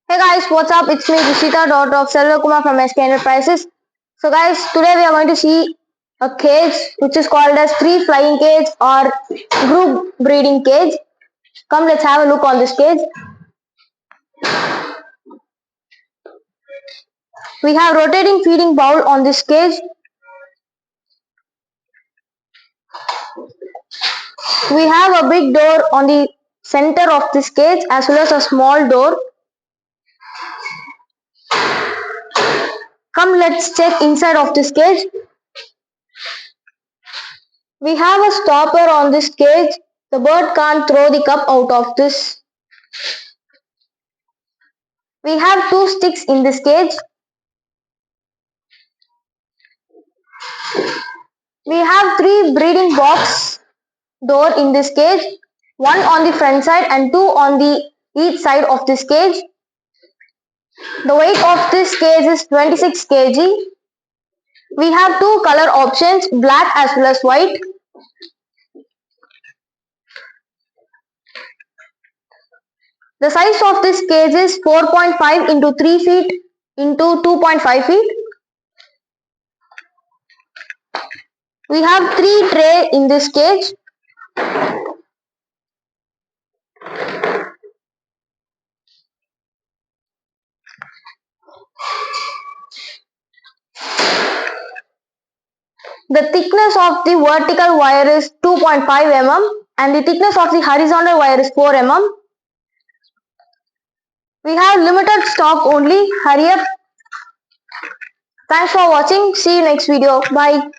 Hey guys, what's up? It's me, Rishita, daughter of Selva Kumar from SK Enterprises. So guys, today we are going to see a cage which is called as free flying cage or group breeding cage. Come, let's have a look on this cage. We have rotating feeding bowl on this cage. We have a big door on the center of this cage as well as a small door. Come, let's check inside of this cage. We have a stopper on this cage. The bird can't throw the cup out of this. We have two sticks in this cage. We have three breeding box door in this cage, one on the front side and two on the each side of this cage. The weight of this cage is 26 kg. We have two color options, black as well as white. The size of this cage is 4.5 into 3 feet into 2.5 feet. We have three tray in this cage. The thickness of the vertical wire is 2.5 mm and the thickness of the horizontal wire is 4 mm. We have limited stock only. Hurry up. Thanks for watching. See you next video. Bye.